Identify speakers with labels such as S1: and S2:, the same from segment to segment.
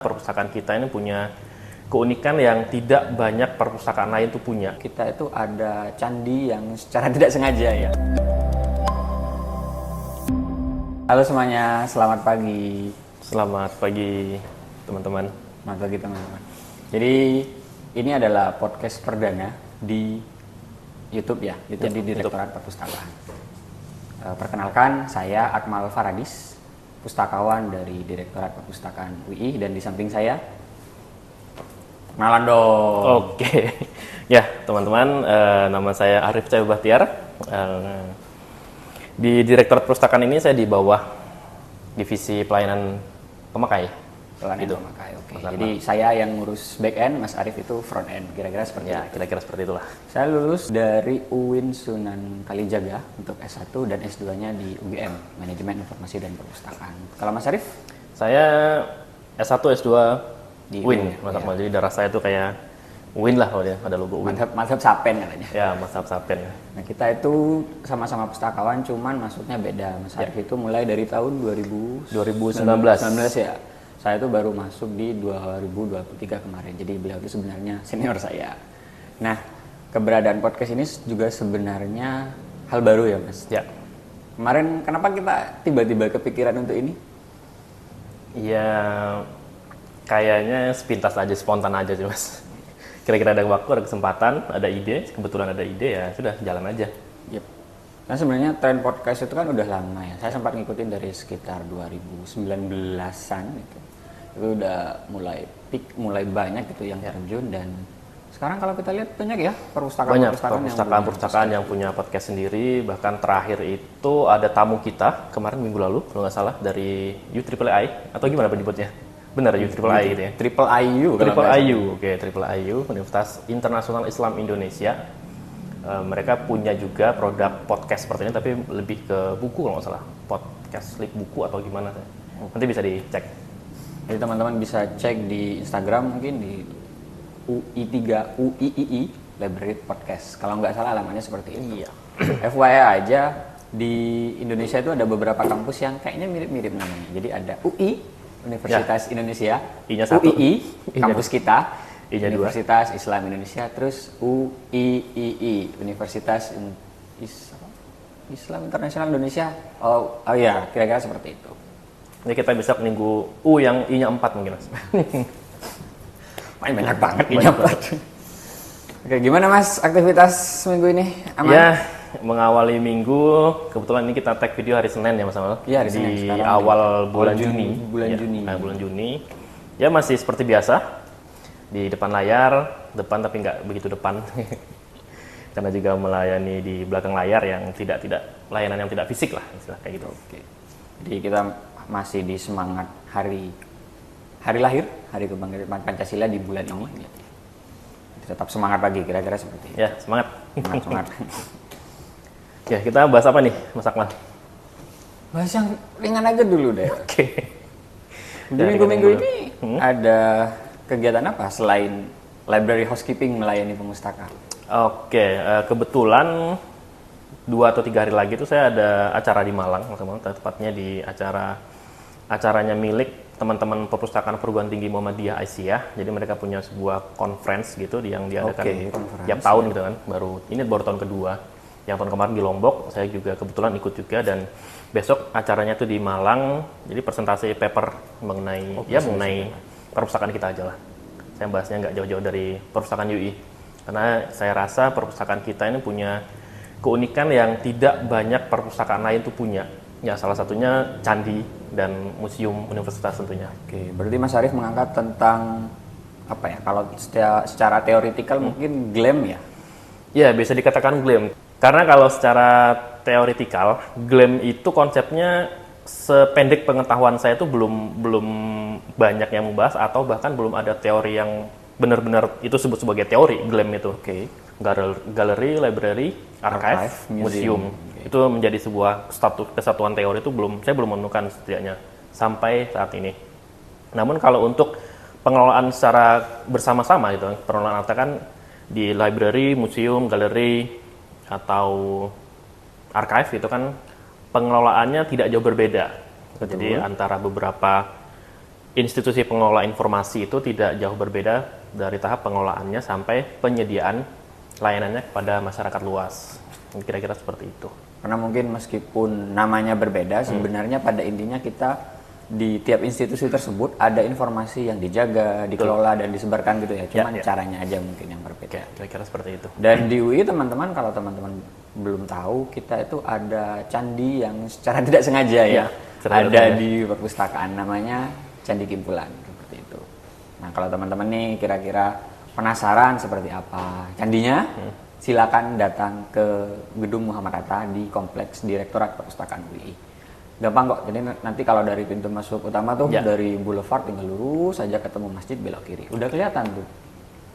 S1: Perpustakaan kita ini punya keunikan yang tidak banyak perpustakaan lain tuh punya.
S2: Kita itu ada candi yang secara tidak sengaja ya. Halo semuanya, selamat pagi.
S1: Selamat pagi teman-teman.
S2: Selamat pagi teman-teman. Jadi ini adalah podcast perdana di YouTube ya, YouTube di Direktorat Perpustakaan. Perkenalkan, saya Akmal Faradis, pustakawan dari Direktorat Perpustakaan UI, dan di samping saya kenalan dong.
S1: Oke. Ya teman-teman, nama saya Arif Cahyo Bahtiar. Di Direktorat Perpustakaan ini saya di bawah divisi pelayanan pemakai.
S2: Pelayanan
S1: Gitu.
S2: pemakai, oke.
S1: Mas
S2: Jadi saya yang ngurus back end, Mas Arif itu front end, kira-kira seperti
S1: Ya,
S2: itu.
S1: kira-kira seperti itulah.
S2: Saya lulus dari UIN Sunan Kalijaga untuk S1 dan S2-nya di UGM, Manajemen Informasi dan Perpustakaan. Kalau Mas Arif?
S1: Saya S1, S2
S2: Di
S1: UIN,
S2: UIN,
S1: Mas
S2: ya.
S1: Akmal. Jadi darah saya tuh kayak UIN lah kalau dia ada logo UIN.
S2: Mantap Sapen katanya.
S1: Ya, Mas Sapen.
S2: Nah, kita itu sama-sama pustakawan, cuman masuknya beda. Mas Arif itu mulai dari tahun
S1: 2019
S2: ya. Saya itu baru masuk di 2023 kemarin. Jadi beliau itu sebenarnya senior saya. Nah, keberadaan podcast ini juga sebenarnya hal baru ya, Mas.
S1: Ya.
S2: Kemarin kenapa kita tiba-tiba kepikiran untuk ini?
S1: Ya, kayaknya sepintas aja, spontan aja sih Mas. Kira-kira ada waktu, ada kesempatan, ada ide, kebetulan ada ide, ya sudah jalan aja.
S2: Yep. Nah sebenarnya tren podcast itu kan udah lama ya. Saya sempat ngikutin dari sekitar 2019-an itu. Itu udah mulai peak, mulai banyak gitu yang terjun, dan sekarang kalau kita lihat banyak ya
S1: Banyak
S2: perpustakaan
S1: perpustakaan yang punya podcast sendiri. Bahkan terakhir itu ada tamu kita kemarin minggu lalu kalau nggak salah dari UIII atau gimana penyebutnya? Benar UIII gitu ya.
S2: Triple IU.
S1: Triple IU, oke, Triple IU, Universitas Internasional Islam Indonesia. Mereka punya juga produk podcast seperti ini, tapi lebih ke buku kalau nggak salah, podcast sleep buku atau gimana. Nanti bisa dicek.
S2: Jadi teman-teman bisa cek di Instagram mungkin di UIII Library Podcast. Kalau nggak salah alamannya seperti itu.
S1: Iya.
S2: FYI aja, di Indonesia itu ada beberapa kampus yang kayaknya mirip-mirip namanya. Jadi ada UI, Universitas Indonesia,
S1: I-nya satu.
S2: UII,
S1: I-nya
S2: kampus kita,
S1: I-nya dua.
S2: Universitas Islam Indonesia, terus UIII, Universitas Islam Internasional Indonesia. Oh ya, kira-kira seperti itu.
S1: Ini kita bisa minggu yang I-nya 4 mungkin Mas.
S2: Banyak banget I-nya 4. Oke, gimana Mas aktivitas minggu ini? Aman?
S1: Ya, mengawali minggu, kebetulan ini kita tag video hari Senin ya Mas Amal.
S2: Iya, hari Senin.
S1: Di
S2: Sekarang
S1: awal bulan Juni.
S2: Bulan Juni.
S1: Bulan Juni. Ya masih seperti biasa di depan layar, tapi nggak begitu depan. Karena juga melayani di belakang layar yang tidak layanan yang tidak fisik lah, istilah kayak gitu.
S2: Oke. Jadi kita masih di semangat hari lahir, hari kebangkitan Pancasila di bulan ini. Tetap semangat lagi, kira-kira seperti itu.
S1: Ya, semangat.
S2: Semangat.
S1: Ya, kita bahas apa nih, Mas Akmal?
S2: Bahas yang ringan aja dulu deh.
S1: Oke.
S2: Di minggu-minggu ini ada kegiatan apa selain library housekeeping melayani pemustakaan?
S1: Oke, kebetulan 2 atau 3 hari lagi itu saya ada acara di Malang, tepatnya di acaranya milik teman-teman perpustakaan perguruan tinggi Muhammadiyah Aisyah. Jadi mereka punya sebuah conference gitu yang diadakan tiap tahun gitu kan. Baru tahun kedua. Yang tahun kemarin di Lombok, saya juga kebetulan ikut juga, dan besok acaranya tuh di Malang. Jadi presentasi paper mengenai perpustakaan kita aja lah. Saya bahasnya nggak jauh-jauh dari perpustakaan UI. Karena saya rasa perpustakaan kita ini punya keunikan yang tidak banyak perpustakaan lain tuh punya. Ya, salah satunya candi dan museum universitas tentunya.
S2: Oke, berarti Mas Arif mengangkat tentang apa ya? Kalau secara teoritikal mungkin GLAM ya?
S1: Ya, bisa dikatakan GLAM. Karena kalau secara teoritikal, GLAM itu konsepnya sependek pengetahuan saya itu belum banyak yang membahas, atau bahkan belum ada teori yang benar-benar itu sebut sebagai teori GLAM itu.
S2: Oke.
S1: Galeri, library, archive, museum. Itu menjadi sebuah kesatuan teori itu saya belum menemukan setidaknya sampai saat ini. Namun kalau untuk pengelolaan secara bersama-sama gitu, pengelolaan artinya kan di library, museum, galeri atau archive itu kan pengelolaannya tidak jauh berbeda. Betul. Jadi antara beberapa institusi pengelola informasi itu tidak jauh berbeda dari tahap pengelolaannya sampai penyediaan layanannya kepada masyarakat luas. Kira-kira seperti itu.
S2: Karena mungkin meskipun namanya berbeda, sebenarnya pada intinya kita di tiap institusi tersebut ada informasi yang dijaga, dikelola dan disebarkan gitu ya. Cuman caranya aja mungkin yang berbeda.
S1: Kira-kira seperti itu.
S2: Dan di UI teman-teman, kalau teman-teman belum tahu, kita itu ada candi yang secara tidak sengaja ya. Ada di perpustakaan, namanya Candi Kimpulan seperti itu. Nah, kalau teman-teman nih kira-kira penasaran seperti apa candinya, silakan datang ke Gedung Muhammad Hatta di Kompleks Direktorat Perpustakaan UI. Gampang kok, jadi nanti kalau dari pintu masuk utama tuh dari Boulevard tinggal lurus saja ketemu masjid, belok kiri. Udah kelihatan tuh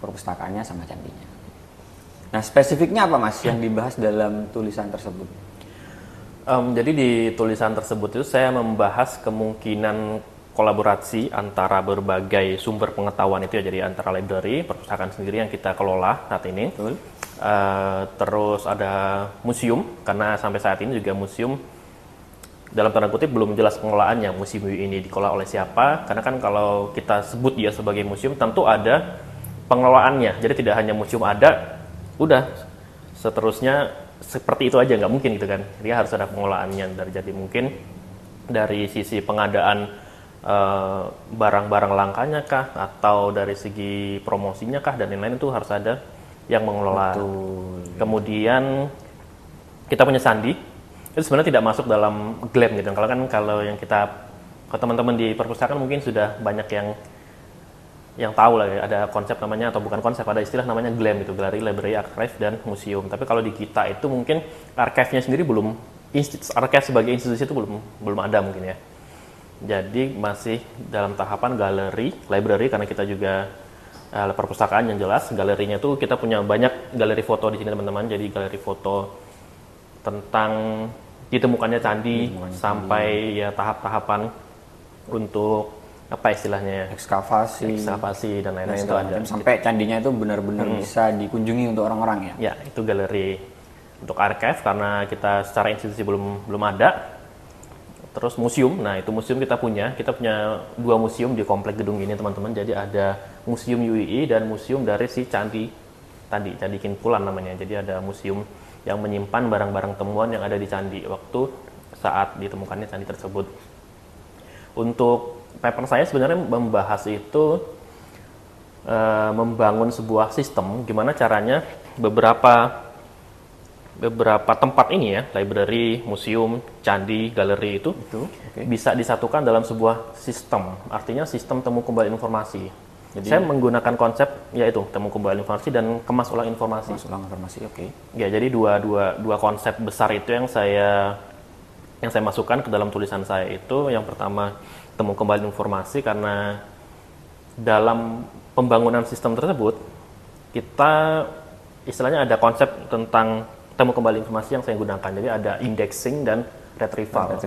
S2: perpustakaannya sama candinya. Nah, spesifiknya apa Mas yang dibahas dalam tulisan tersebut?
S1: Jadi di tulisan tersebut itu saya membahas kemungkinan kolaborasi antara berbagai sumber pengetahuan itu ya, jadi antara library, perpustakaan sendiri yang kita kelola saat ini. Terus ada museum, karena sampai saat ini juga museum dalam tanda kutip belum jelas pengelolaannya, museum ini dikelola oleh siapa, karena kan kalau kita sebut dia sebagai museum tentu ada pengelolaannya, jadi tidak hanya museum ada, udah seterusnya seperti itu aja, nggak mungkin gitu kan, dia harus ada pengelolaannya. Jadi mungkin dari sisi pengadaan barang-barang langkanya kah, atau dari segi promosinya kah, dan lain-lain itu harus ada yang mengelola. Kemudian kita punya sandi, itu sebenarnya tidak masuk dalam GLAM gitu. Kalau yang kita, kalau teman-teman di perpustakaan mungkin sudah banyak yang tahu lah ya, ada konsep namanya, atau bukan konsep, ada istilah namanya GLAM itu, Gallery, Library, Archive, dan Museum. Tapi kalau di kita itu mungkin archive-nya sendiri belum, archive sebagai institusi itu belum ada mungkin ya. Jadi masih dalam tahapan gallery, library, karena kita juga perpustakaan yang jelas. Galerinya tuh kita punya banyak galeri foto di sini teman-teman. Jadi galeri foto tentang ditemukannya candi sampai ya tahap-tahapan untuk apa istilahnya, ekskavasi dan lain-lain itu ada.
S2: Sampai candinya itu benar-benar bisa dikunjungi untuk orang-orang ya.
S1: Ya, itu galeri. Untuk archive karena kita secara institusi belum ada. Terus museum, nah itu museum kita punya 2 museum di komplek gedung ini teman-teman. Jadi ada Museum UII dan museum dari si candi tadi, Candi Kimpulan namanya. Jadi ada museum yang menyimpan barang-barang temuan yang ada di candi waktu saat ditemukannya candi tersebut. Untuk paper saya sebenarnya membahas itu membangun sebuah sistem, gimana caranya beberapa tempat ini ya, library, museum, candi, galeri itu bisa disatukan dalam sebuah sistem. Artinya sistem temu kembali informasi. Jadi, saya menggunakan konsep yaitu temu kembali informasi dan kemas ulang informasi. Ya, jadi dua konsep besar itu yang saya masukkan ke dalam tulisan saya itu. Yang pertama temu kembali informasi, karena dalam pembangunan sistem tersebut kita istilahnya ada konsep tentang temu kembali informasi yang saya gunakan. Jadi ada indexing dan retrieval.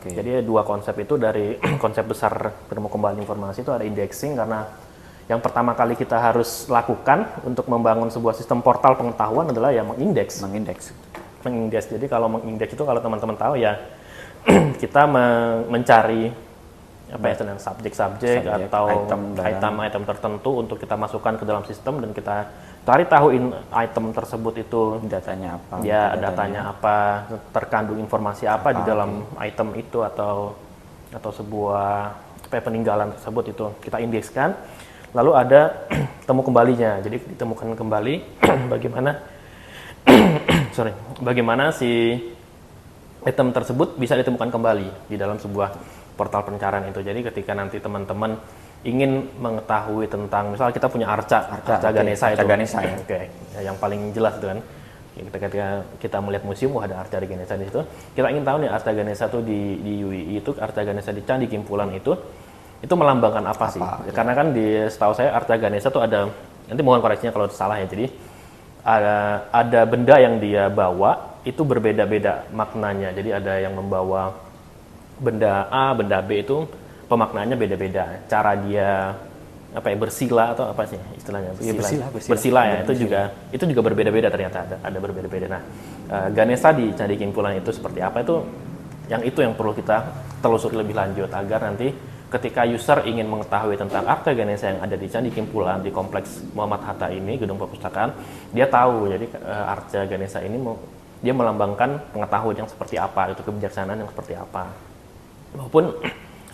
S1: Jadi 2 konsep itu dari konsep besar temu kembali informasi itu ada indexing, karena yang pertama kali kita harus lakukan untuk membangun sebuah sistem portal pengetahuan adalah ya mengindeks. Jadi kalau mengindeks itu, kalau teman-teman tahu ya kita mencari apa ya, subjek atau item tertentu untuk kita masukkan ke dalam sistem, dan kita cari tahu item tersebut itu
S2: datanya apa.
S1: Ya, datanya apa, terkandung informasi apa di dalam item itu, atau sebuah peninggalan tersebut itu kita indekskan. Lalu ada temu kembalinya, jadi ditemukan kembali bagaimana si item tersebut bisa ditemukan kembali di dalam sebuah portal pencarian itu. Jadi ketika nanti teman-teman ingin mengetahui tentang, misal kita punya Arca Ganesha itu, yang paling jelas itu kan. Ketika kita melihat museum, ada Arca Ganesha di situ. Kita ingin tahu nih Arca Ganesha itu di UI itu, Arca Ganesha di Candi Kimpulan itu melambangkan apa sih? Ya. Karena kan setahu saya Arca Ganesha itu ada, nanti mohon koreksinya kalau salah ya. Jadi ada benda yang dia bawa itu berbeda-beda maknanya. Jadi ada yang membawa benda A, benda B itu pemaknaannya beda-beda. Cara dia bersila atau apa sih istilahnya? Bersila ya, itu juga berbeda-beda ternyata, ada berbeda-beda. Nah, Ganesha di Candi Kimpulan itu seperti apa, itu yang perlu kita telusuri lebih lanjut agar nanti ketika user ingin mengetahui tentang Arca Ganesha yang ada di Candi Kimpulan di kompleks Muhammad Hatta ini, gedung perpustakaan, dia tahu. Jadi Arca Ganesha ini dia melambangkan pengetahuan yang seperti apa, itu kebijaksanaan yang seperti apa. Maupun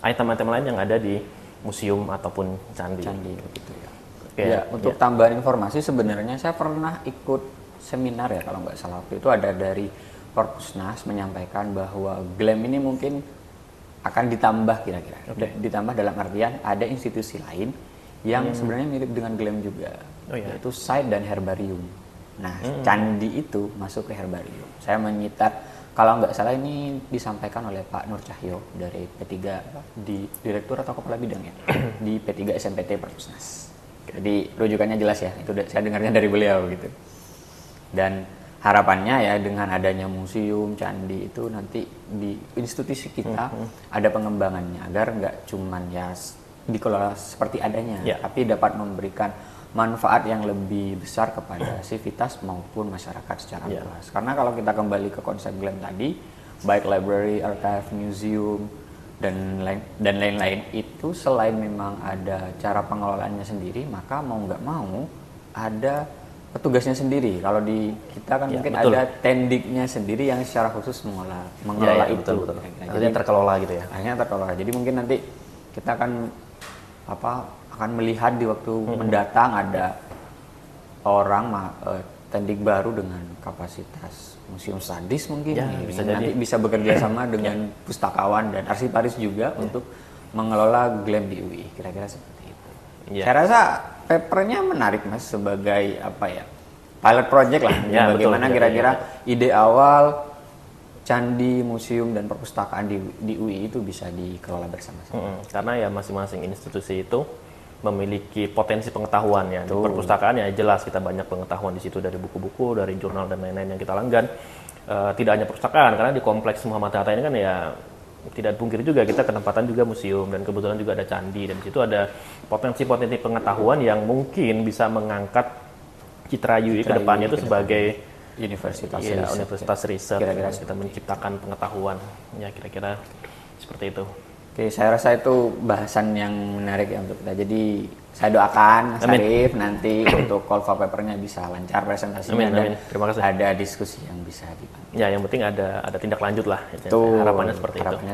S1: item-item lain yang ada di museum ataupun candi
S2: begitu ya.
S1: Ya,
S2: untuk tambahan informasi, sebenarnya saya pernah ikut seminar ya kalau nggak salah, waktu itu ada dari Perpusnas menyampaikan bahwa GLAM ini mungkin akan ditambah kira-kira. Ditambah dalam artian ada institusi lain yang sebenarnya mirip dengan GLAM juga, yaitu site dan herbarium. Nah, candi itu masuk ke herbarium. Saya menyitar, kalau nggak salah ini disampaikan oleh Pak Nur Cahyo dari P3, di Direktur atau Kepala Bidang ya, di P3 SMPT Perpusnas. Jadi rujukannya jelas ya, itu saya dengarnya dari beliau gitu. Dan harapannya ya dengan adanya museum, candi itu nanti di institusi kita ada pengembangannya agar nggak cuman ya dikelola seperti adanya, tapi dapat memberikan manfaat yang lebih besar kepada sivitas maupun masyarakat secara luas. Karena kalau kita kembali ke konsep GLAM tadi, baik library, archive, museum dan lain-lain itu selain memang ada cara pengelolaannya sendiri, maka mau nggak mau ada petugasnya sendiri. Kalau di kita kan mungkin ada tendiknya sendiri yang secara khusus mengelola itu.
S1: Betul. Jadi terkelola gitu ya.
S2: Akhirnya terkelola. Jadi mungkin nanti kita akan melihat di waktu mendatang ada orang tendik baru dengan kapasitas museum sadis mungkin bisa nanti bisa bekerja sama dengan pustakawan dan arsiparis juga untuk mengelola GLAM di UI. Kira-kira seperti itu. Saya rasa papernya menarik Mas sebagai pilot project lah. Bagaimana kira-kira ide awal candi, museum dan perpustakaan di UI itu bisa dikelola bersama-sama.
S1: Karena ya masing-masing institusi itu memiliki potensi pengetahuan ya. Di perpustakaan ya jelas kita banyak pengetahuan di situ dari buku-buku, dari jurnal dan lain-lain yang kita langgan. Tidak hanya perpustakaan, karena di kompleks Muhammad Hatta ini kan ya tidak pungkiri juga kita ketempatan juga museum dan kebetulan juga ada candi, dan di situ ada potensi-potensi pengetahuan yang mungkin bisa mengangkat citra UI ke depannya itu sebagai universitas riset. Kira-kira kita menciptakan pengetahuan ya, kira-kira seperti itu.
S2: Oke, saya rasa itu bahasan yang menarik ya untuk kita. Jadi saya doakan Mas Arif nanti untuk call for papernya bisa lancar presentasinya dan
S1: terima kasih.
S2: Ada diskusi yang bisa dibangun.
S1: Ya, yang penting ada tindak lanjut lah. Harapannya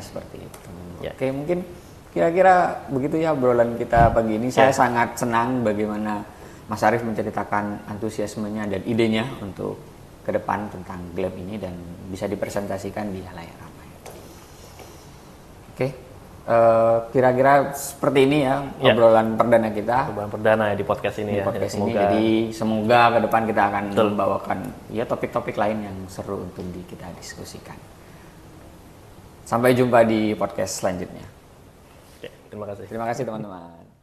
S1: seperti itu. Ya.
S2: Oke, mungkin kira-kira begitu ya obrolan kita pagi ini. Saya sangat senang bagaimana Mas Arif menceritakan antusiasmenya dan idenya untuk ke depan tentang GLAM ini dan bisa dipresentasikan di halayak ramai. Oke. Kira-kira seperti ini ya obrolan perdana kita.
S1: Obrolan perdana ya di podcast ini
S2: Jadi semoga ke depan kita akan membawakan topik-topik lain yang seru untuk kita diskusikan. Sampai jumpa di podcast selanjutnya.
S1: Terima kasih.
S2: Terima kasih teman-teman.